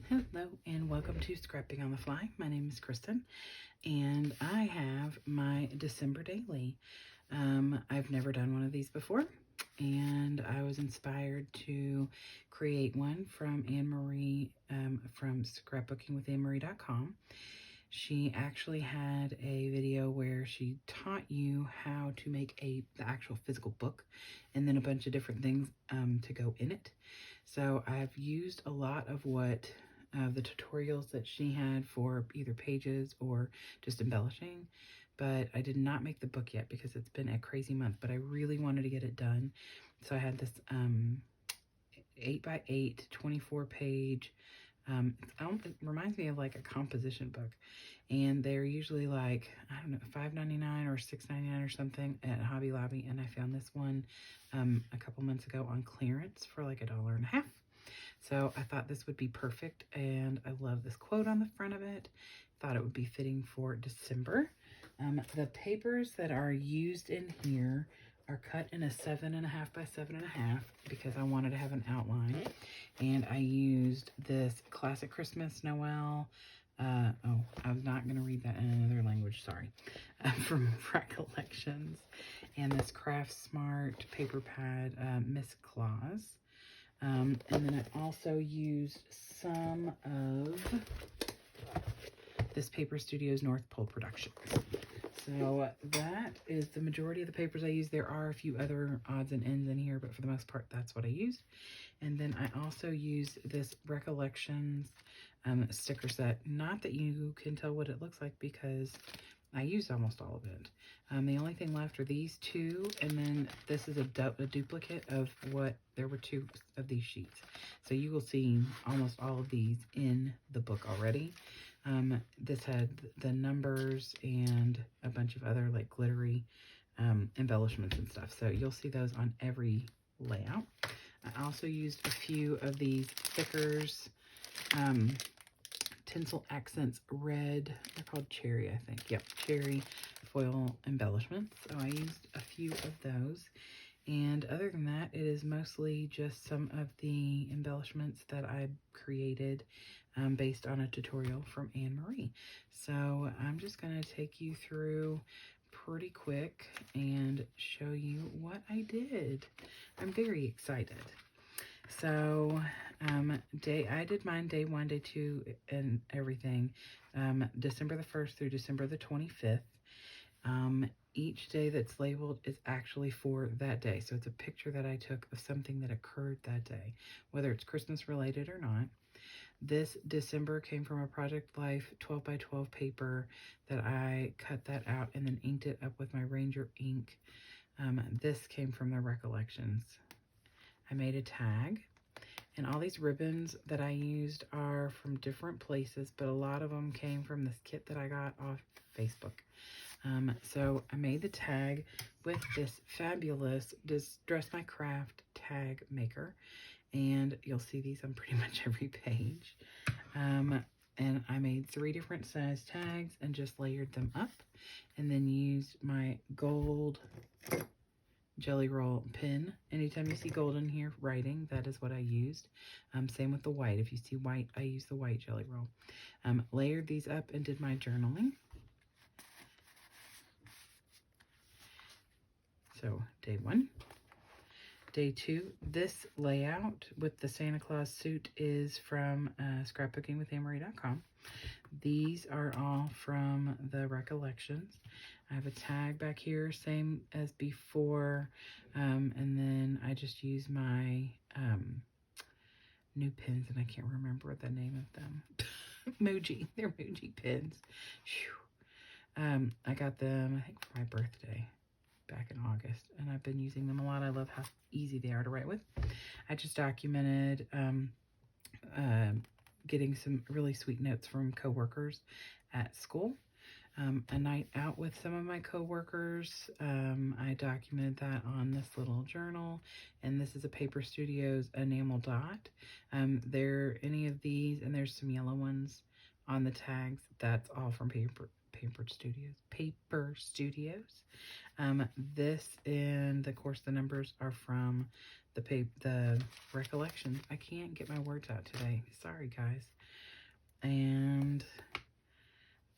Hello and welcome to Scrapping on the Fly. My name is Kristen and I have my December daily. I've never done one of these before and I was inspired to create one from Anne-Marie from scrapbookingwithanemarie.com. She actually had a video where she taught you how to make the actual physical book and then a bunch of different things to go in it. So I've used a lot of what the tutorials that she had for either pages or just embellishing, but I did not make the book yet because it's been a crazy month, but I really wanted to get it done. So I had this 8x8 24 page it reminds me of like a composition book, and they're usually like, I don't know, $5.99 or $6.99 or something at Hobby Lobby, and I found this one a couple months ago on clearance for like $1.50. So I thought this would be perfect, and I love this quote on the front of it. Thought it would be fitting for December. The papers that are used in here are cut in a 7.5 by 7.5 because I wanted to have an outline. And I used this Classic Christmas Noel. I was not going to read that in another language, sorry. From Recollections. And this Craft Smart paper pad, Miss Claus. And then I also used some of this Paper Studios North Pole Productions. So that is the majority of the papers I use. There are a few other odds and ends in here, but for the most part, that's what I used. And then I also used this Recollections sticker set. Not that you can tell what it looks like because I used almost all of it. The only thing left are these two, and then this is a duplicate of there were two of these sheets. So you will see almost all of these in the book already. This had the numbers and a bunch of other like glittery embellishments and stuff. So you'll see those on every layout. I also used a few of these stickers, Tinsel Accents Red. They're called Cherry, I think. Yep, Cherry foil embellishments. So I used a few of those. And other than that, it is mostly just some of the embellishments that I created based on a tutorial from Anne-Marie. So I'm just going to take you through pretty quick and show you what I did. I'm very excited. So I did mine day 1, day 2, and everything, December the 1st through December the 25th. Each day that's labeled is actually for that day. So it's a picture that I took of something that occurred that day, whether it's Christmas related or not. This December came from a Project Life 12 by 12 paper that I cut that out and then inked it up with my Ranger ink. This came from the Recollections. I made a tag, and all these ribbons that I used are from different places, but a lot of them came from this kit that I got off Facebook. So I made the tag with this fabulous Dress My Craft tag maker, and you'll see these on pretty much every page. And I made 3 different size tags and just layered them up, and then used my gold Jelly Roll pen. Anytime you see gold in here writing, that is what I used. Same with the white. If you see white, I use the white Jelly Roll. Layered these up and did my journaling. So day 1. Day 2, this layout with the Santa Claus suit is from scrapbookingwithanemarie.com. These are all from the Recollections. I have a tag back here, same as before, and then I just use my new pins, and I can't remember the name of them. Muji, they're Muji pins. I got them, I think, for my birthday back in August, and I've been using them a lot. I love how easy they are to write with. I just documented getting some really sweet notes from coworkers at school. A night out with some of my coworkers. I documented that on this little journal, and this is a Paper Studios enamel dot. There any of these, and there's some yellow ones on the tags. That's all from Paper Studios. This and of course the numbers are from the Recollections. I can't get my words out today. Sorry, guys. And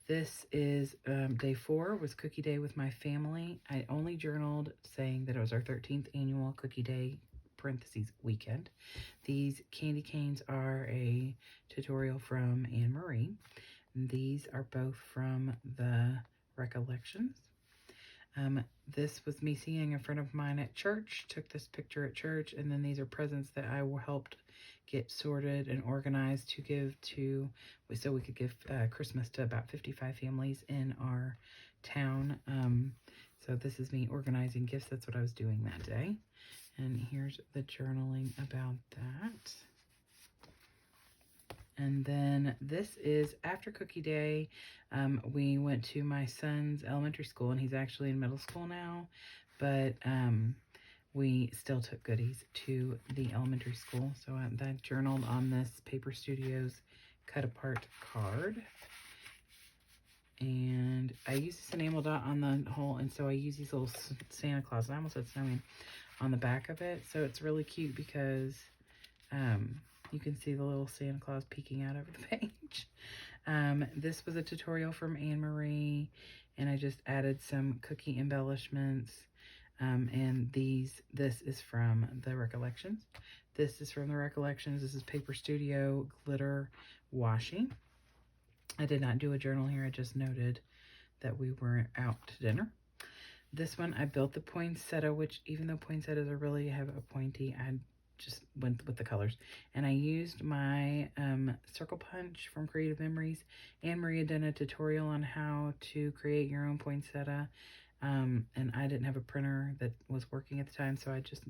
this is day 4 was cookie day with my family. I only journaled saying that it was our 13th annual cookie day parentheses weekend. These candy canes are a tutorial from Anne Marie. These are both from the Recollections. This was me seeing a friend of mine at church, took this picture at church, and then these are presents that I helped get sorted and organized to give to, so we could give Christmas to about 55 families in our town. So this is me organizing gifts. That's what I was doing that day. And here's the journaling about that. And then this is after cookie day. We went to my son's elementary school, and he's actually in middle school now, but we still took goodies to the elementary school. So I journaled on this Paper Studios cut apart card. And I use this enamel dot on the whole, and so I use these little Santa Claus, I almost said snowman, on the back of it. So it's really cute because you can see the little Santa Claus peeking out over the page. This was a tutorial from Anne Marie, and I just added some cookie embellishments. And this is from the Recollections. This is from the Recollections. This is Paper Studio glitter washi. I did not do a journal here. I just noted that we were out to dinner. This one, I built the poinsettia, which even though poinsettias are really have a pointy, I just went with the colors. And I used my circle punch from Creative Memories. Anne Marie had done a tutorial on how to create your own poinsettia. And I didn't have a printer that was working at the time, so I just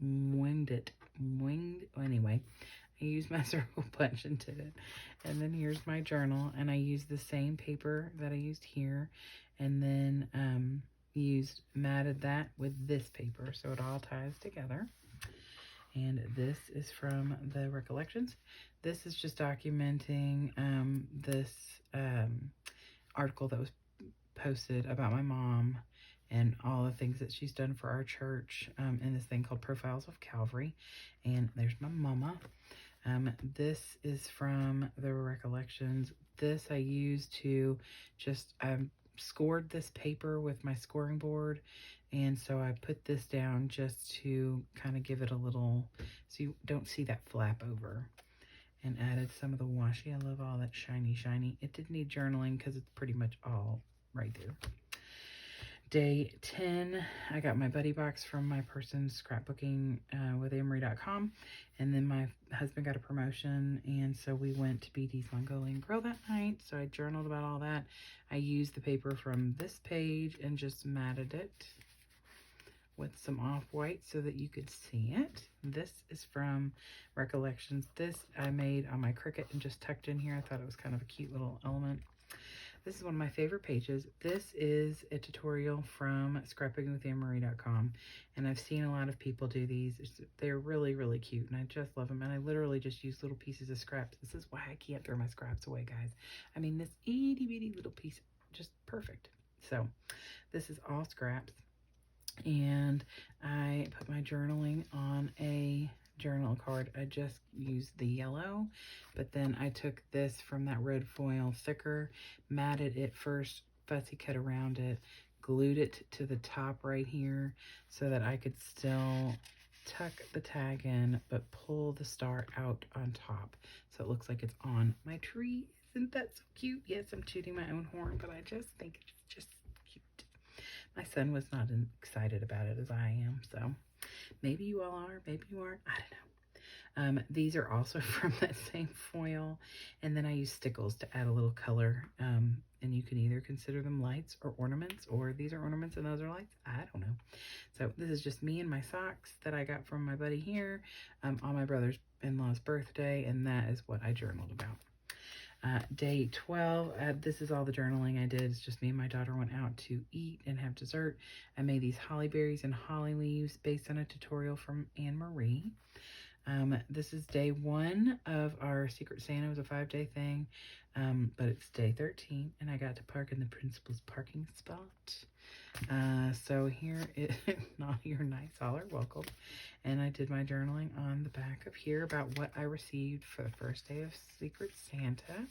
winged it. Anyway, I used my circle punch and did it. And then here's my journal, and I used the same paper that I used here, and then matted that with this paper, so it all ties together. And this is from the Recollections. This is just documenting this article that was posted about my mom and all the things that she's done for our church in this thing called Profiles of Calvary. And there's my mama. This is from the Recollections. This I used to just, scored this paper with my scoring board. And so I put this down just to kind of give it a little, so you don't see that flap over. And added some of the washi. I love all that shiny. It did need journaling because it's pretty much all right there. Day 10, I got my buddy box from my person's scrapbooking with amory.com. And then my husband got a promotion, and so we went to BD's Mongolian Grill that night. So I journaled about all that. I used the paper from this page and just matted it with some off-white so that you could see it. This is from Recollections. This I made on my Cricut and just tucked in here. I thought it was kind of a cute little element. This is one of my favorite pages. This is a tutorial from scrapbookingwithamory.com, and I've seen a lot of people do these. They're really, really cute, and I just love them, and I literally just use little pieces of scraps. This is why I can't throw my scraps away, guys. I mean, this itty-bitty little piece, just perfect. So this is all scraps, and I put my journaling on a journal card. I just used the yellow, but then I took this from that red foil thicker, matted it first, fussy cut around it, glued it to the top right here so that I could still tuck the tag in but pull the star out on top so it looks like it's on my tree. Isn't that so cute? Yes, I'm tooting my own horn, but I just think it's just cute. My son was not as excited about it as I am, so maybe you all are, maybe you aren't, I don't know. These are also from that same foil, and then I use stickles to add a little color, and you can either consider them lights or ornaments, or these are ornaments and those are lights, I don't know. So this is just me and my socks that I got from my buddy here on my brother-in-law's birthday, and that is what I journaled about. Day 12, this is all the journaling I did. It's just me and my daughter went out to eat and have dessert. I made these holly berries and holly leaves based on a tutorial from Anne Marie. This is day 1 of our Secret Santa. It was a 5-day thing, but it's day 13, and I got to park in the principal's parking spot. So here is not your nice holler, welcome. And I did my journaling on the back of here about what I received for the first day of Secret Santa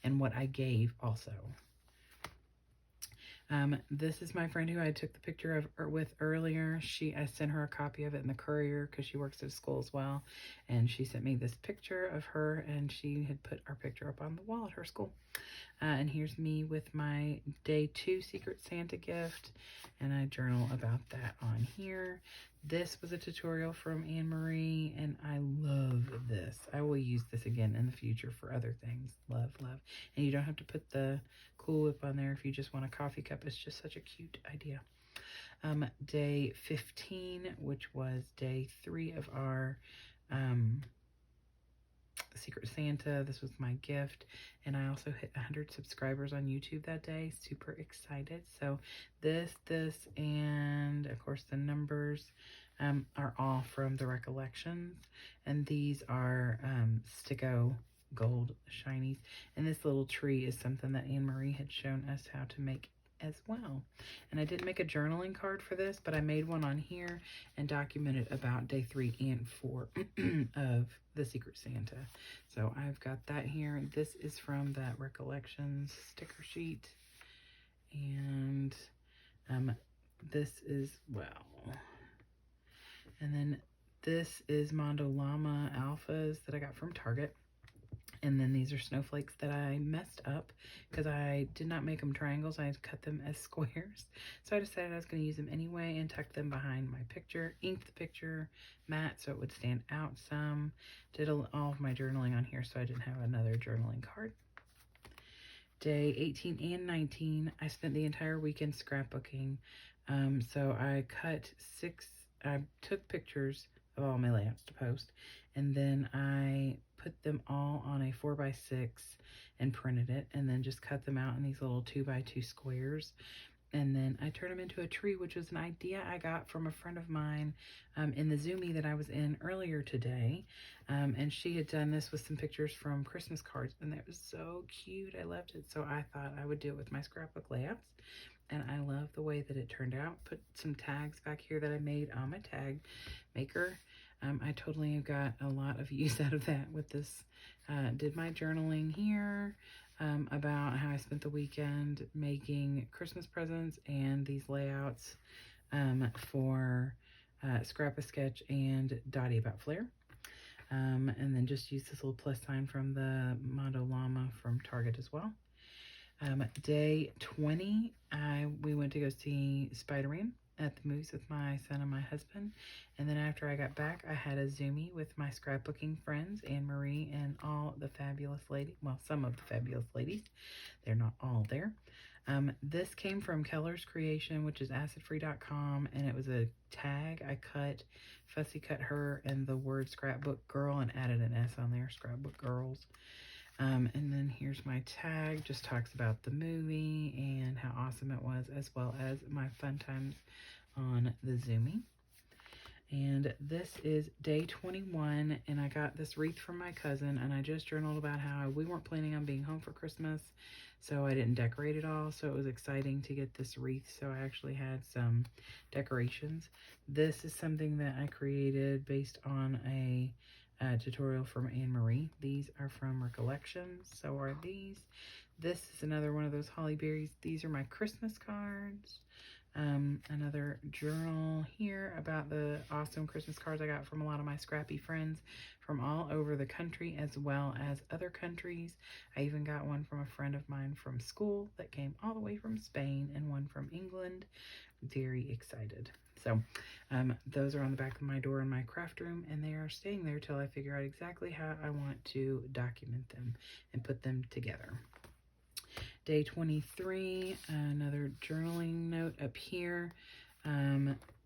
and what I gave also. This is my friend who I took the picture of with earlier. I sent her a copy of it in the courier because she works at school as well. And she sent me this picture of her, and she had put our picture up on the wall at her school. And here's me with my day 2 Secret Santa gift, and I journal about that on here. This was a tutorial from Anne-Marie, and I love this. I will use this again in the future for other things. Love, love. And you don't have to put the Cool Whip on there if you just want a coffee cup. It's just such a cute idea. Day 15, which was day 3 of our Secret Santa. This was my gift, and I also hit 100 subscribers on YouTube that day. Super excited. So this, and of course the numbers are all from the Recollections, and these are Sticko gold shinies. And this little tree is something that Anne-Marie had shown us how to make as well. And I didn't make a journaling card for this, but I made one on here and documented about day 3 and 4 of the Secret Santa. So I've got that here. This is from that Recollections sticker sheet. And this is, well, and then this is Mondo Llama Alphas that I got from Target. And then these are snowflakes that I messed up because I did not make them triangles. I cut them as squares. So I decided I was going to use them anyway and tuck them behind my picture. Inked the picture matte so it would stand out some. Did all of my journaling on here so I didn't have another journaling card. Day 18 and 19, I spent the entire weekend scrapbooking. So I took pictures of all my layouts to post, and then I put them all on a 4x6 and printed it, and then just cut them out in these little 2x2 squares. And then I turned them into a tree, which was an idea I got from a friend of mine in the Zoomie that I was in earlier today. And she had done this with some pictures from Christmas cards, and that was so cute. I loved it. So I thought I would do it with my scrapbook layouts. And I love the way that it turned out. Put some tags back here that I made on my tag maker. I totally have got a lot of use out of that with this. Did my journaling here about how I spent the weekend making Christmas presents and these layouts for Scrap-A-Sketch and Dottie About Flair. And then just use this little plus sign from the Mondo Llama from Target as well. Day 20, we went to go see Spider-Man at the movies with my son and my husband. And then after I got back, I had a Zoomie with my scrapbooking friends, Anne-Marie and all the fabulous ladies. Well, some of the fabulous ladies. They're not all there. This came from Keller's Creation, which is acidfree.com, and it was a tag. I fussy cut her and the word scrapbook girl and added an S on there, scrapbook girls. And then here's my tag, just talks about the movie and how awesome it was, as well as my fun times on the Zoomie. And this is day 21, and I got this wreath from my cousin, and I just journaled about how we weren't planning on being home for Christmas, so I didn't decorate it all, so it was exciting to get this wreath, so I actually had some decorations. This is something that I created based on a tutorial from Anne-Marie. These are from Recollections, so are these. This is another one of those holly berries. These are my Christmas cards. Another journal here about the awesome Christmas cards I got from a lot of my scrappy friends from all over the country as well as other countries. I even got one from a friend of mine from school that came all the way from Spain, and one from England. Very excited. So those are on the back of my door in my craft room, and they are staying there till I figure out exactly how I want to document them and put them together. Day 23, another journaling note up here.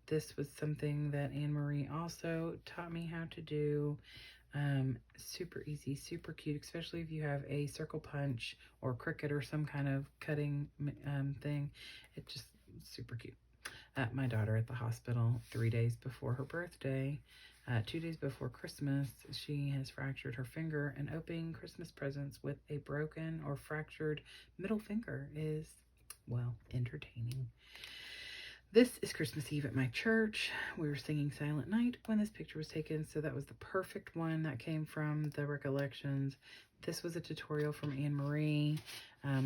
This was something that Anne-Marie also taught me how to do. Super easy, super cute, especially if you have a circle punch or Cricut or some kind of cutting thing. It's just super cute. my daughter at the hospital 3 days before her birthday. 2 days before Christmas, she has fractured her finger, and opening Christmas presents with a broken or fractured middle finger is, well, entertaining. This is Christmas Eve at my church. We were singing Silent Night when this picture was taken, so that was the perfect one. That came from the Recollections. This was a tutorial from Anne Marie.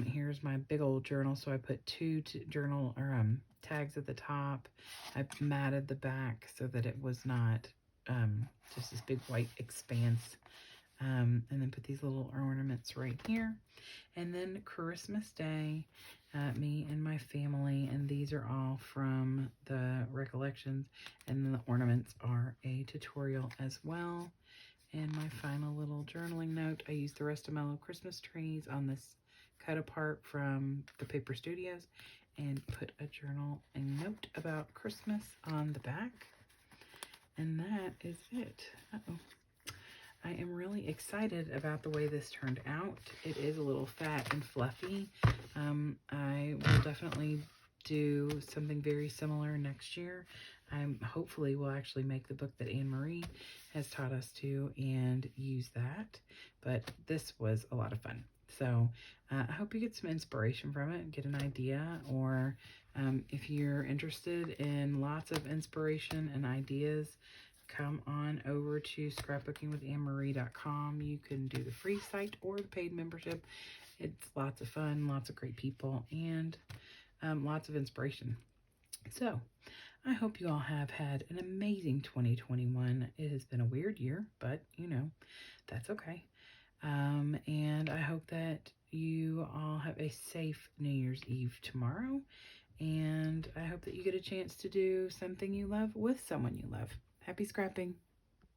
Here's my big old journal, so I put two journal or tags at the top. I matted the back so that it was not just this big white expanse. And then put these little ornaments right here. And then Christmas Day, me and my family, and these are all from the Recollections, and then the ornaments are a tutorial as well. And my final little journaling note, I used the rest of my little Christmas trees on this cut apart from the Paper Studios, and put a journal and note about Christmas on the back. And that is it. I am really excited about the way this turned out. It is a little fat and fluffy. I will definitely do something very similar next year. Hopefully will actually make the book that Anne Marie has taught us to and use that. But this was a lot of fun. So I hope you get some inspiration from it and get an idea. Or if you're interested in lots of inspiration and ideas, come on over to scrapbookingwitannemarie.com. You can do the free site or the paid membership. It's lots of fun, lots of great people, and lots of inspiration. So I hope you all have had an amazing 2021. It has been a weird year, but you know, that's okay. And I hope that you all have a safe New Year's Eve tomorrow. And I hope that you get a chance to do something you love with someone you love. Happy scrapping.